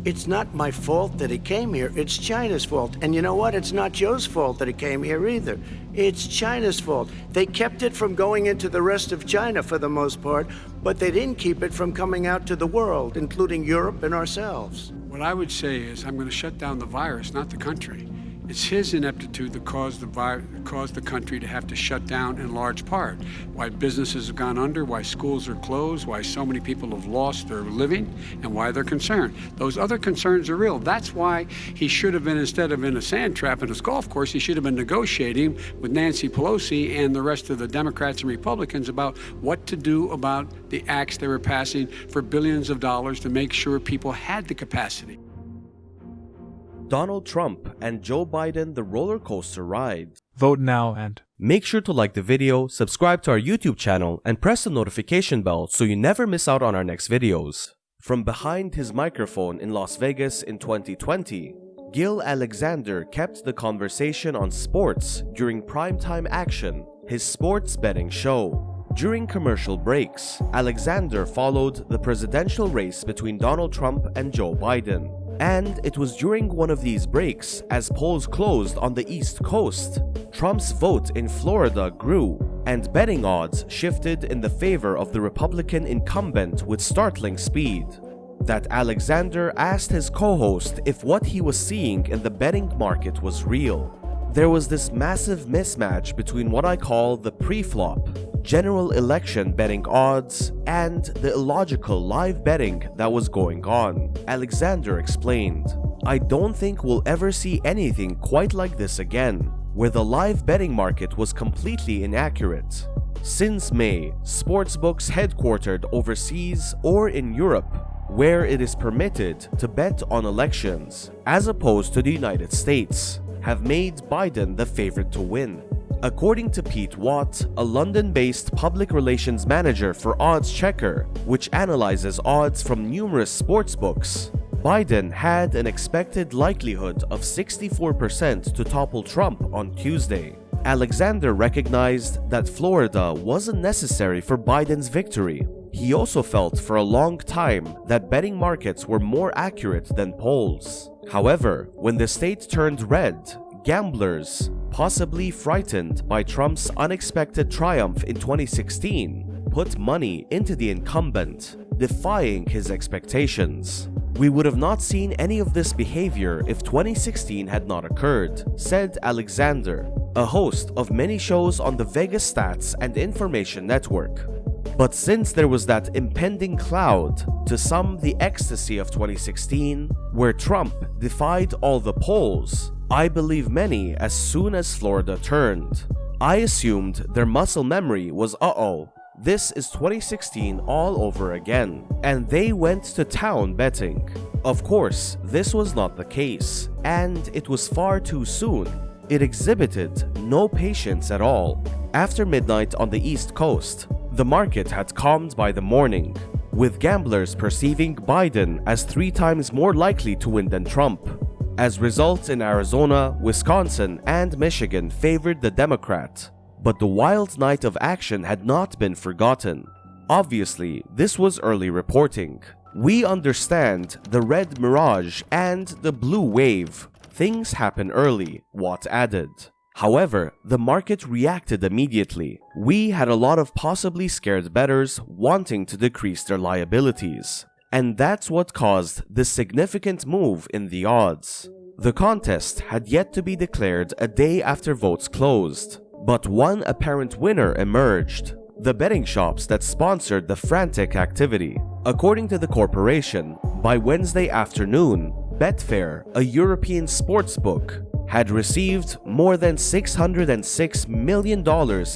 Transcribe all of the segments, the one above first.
It's not my fault that he came here. It's China's fault. And you know what? It's not Joe's fault that he came here either. It's China's fault. They kept it from going into the rest of China for the most part, but they didn't keep it from coming out to the world, including Europe and ourselves. What I would say is I'm going to shut down the virus, not the country. It's his ineptitude that caused the country to have to shut down in large part. Why businesses have gone under, why schools are closed, why so many people have lost their living, and why they're concerned. Those other concerns are real. That's why he should have been, instead of in a sand trap in a golf course, he should have been negotiating with Nancy Pelosi and the rest of the Democrats and Republicans about what to do about the acts they were passing for billions of dollars to make sure people had the capacity. Donald Trump and Joe Biden, the roller coaster ride. Vote now and make sure to like the video, subscribe to our YouTube channel, and press the notification bell so you never miss out on our next videos. From behind his microphone in Las Vegas in 2020, Gill Alexander kept the conversation on sports during primetime action, his sports betting show. During commercial breaks, Alexander followed the presidential race between Donald Trump and Joe Biden. And it was during one of these breaks, as polls closed on the East Coast, Trump's vote in Florida grew, and betting odds shifted in the favor of the Republican incumbent with startling speed. That Alexander asked his co-host if what he was seeing in the betting market was real. There was this massive mismatch between what I call the pre-flop, general election betting odds, and the illogical live betting that was going on. Alexander explained, "I don't think we'll ever see anything quite like this again, where the live betting market was completely inaccurate. Since May, sportsbooks headquartered overseas or in Europe, where it is permitted to bet on elections, as opposed to the United States, have made Biden the favorite to win." According to Pete Watt, a London-based public relations manager for Oddschecker, which analyzes odds from numerous sportsbooks, Biden had an expected likelihood of 64% to topple Trump on Tuesday. Alexander recognized that Florida wasn't necessary for Biden's victory. He also felt for a long time that betting markets were more accurate than polls. However, when the state turned red, gamblers, possibly frightened by Trump's unexpected triumph in 2016, put money into the incumbent, defying his expectations. "We would have not seen any of this behavior if 2016 had not occurred," said Alexander, a host of many shows on the Vegas Stats and Information Network. But since there was that impending cloud, to some the ecstasy of 2016, where Trump defied all the polls, I believe many as soon as Florida turned. I assumed their muscle memory was this is 2016 all over again, and they went to town betting. Of course, this was not the case, and it was far too soon. It exhibited no patience at all. After midnight on the East Coast, the market had calmed by the morning, with gamblers perceiving Biden as 3 times more likely to win than Trump, as results in Arizona, Wisconsin, and Michigan favored the Democrat. But the wild night of action had not been forgotten. Obviously, this was early reporting. We understand the red mirage and the blue wave. Things happen early, Watt added. However, the market reacted immediately. We had a lot of possibly scared bettors wanting to decrease their liabilities. And that's what caused this significant move in the odds. The contest had yet to be declared a day after votes closed, but one apparent winner emerged: the betting shops that sponsored the frantic activity. According to the corporation, by Wednesday afternoon, Betfair, a European sportsbook, had received more than $606 million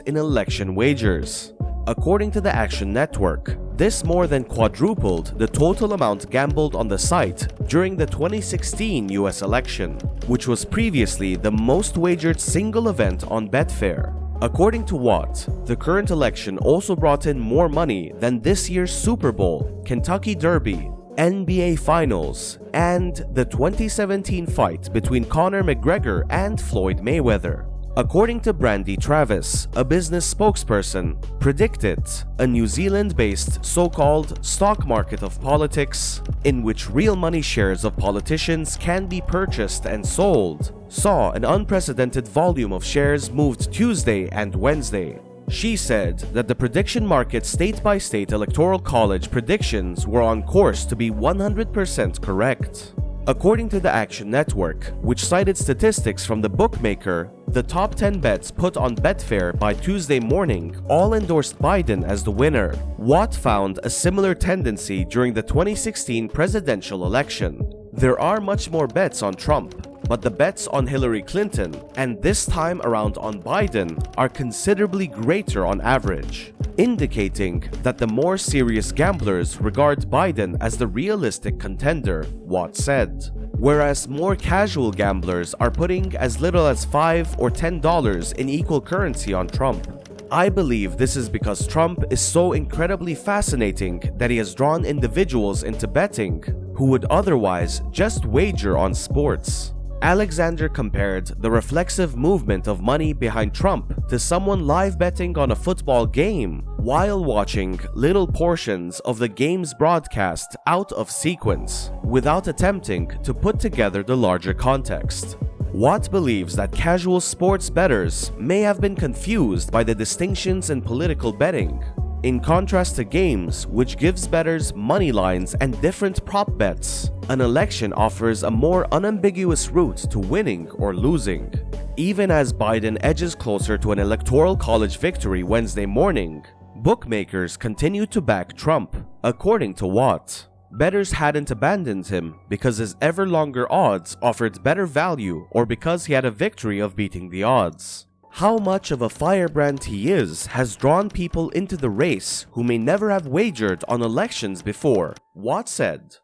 in election wagers. According to the Action Network, this more than quadrupled the total amount gambled on the site during the 2016 US election, which was previously the most wagered single event on Betfair. According to Watt, the current election also brought in more money than this year's Super Bowl, Kentucky Derby, NBA Finals, and the 2017 fight between Conor McGregor and Floyd Mayweather. According to Brandy Travis, a business spokesperson, Predictit, a New Zealand-based so-called stock market of politics, in which real money shares of politicians can be purchased and sold, saw an unprecedented volume of shares moved Tuesday and Wednesday. She said that the prediction market state-by-state electoral college predictions were on course to be 100% correct. According to the Action Network, which cited statistics from the bookmaker, the top 10 bets put on Betfair by Tuesday morning all endorsed Biden as the winner. Watt found a similar tendency during the 2016 presidential election. There are much more bets on Trump, but the bets on Hillary Clinton, and this time around on Biden, are considerably greater on average, indicating that the more serious gamblers regard Biden as the realistic contender, Watt said, whereas more casual gamblers are putting as little as $5 or $10 in equal currency on Trump. I believe this is because Trump is so incredibly fascinating that he has drawn individuals into betting who would otherwise just wager on sports. Alexander compared the reflexive movement of money behind Trump to someone live betting on a football game while watching little portions of the game's broadcast out of sequence, without attempting to put together the larger context. Watt believes that casual sports bettors may have been confused by the distinctions in political betting, in contrast to games, which gives bettors money lines and different prop bets. An election offers a more unambiguous route to winning or losing. Even as Biden edges closer to an electoral college victory Wednesday morning, bookmakers continue to back Trump, according to Watt. Bettors hadn't abandoned him because his ever longer odds offered better value or because he had a victory of beating the odds. How much of a firebrand he is has drawn people into the race who may never have wagered on elections before, Watt said.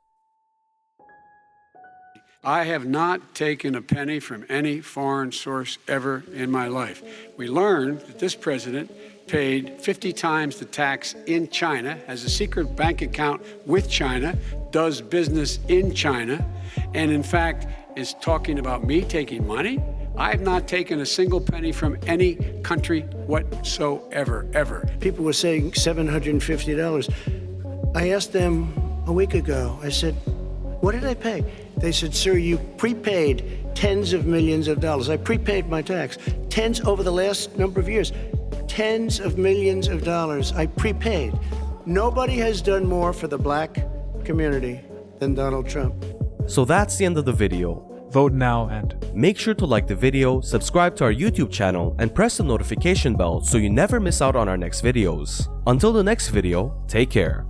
I have not taken a penny from any foreign source ever in my life. We learned that this president paid 50 times the tax in China, has a secret bank account with China, does business in China, and in fact is talking about me taking money. I've not taken a single penny from any country whatsoever, ever. People were saying $750. I asked them a week ago, I said, what did I pay? They said, sir, you prepaid tens of millions of dollars. I prepaid my tax. Tens over the last number of years. Tens of millions of dollars I prepaid. Nobody has done more for the black community than Donald Trump. So that's the end of the video. Vote now and Make sure to like the video, subscribe to our YouTube channel, and press the notification bell so you never miss out on our next videos. Until the next video, take care.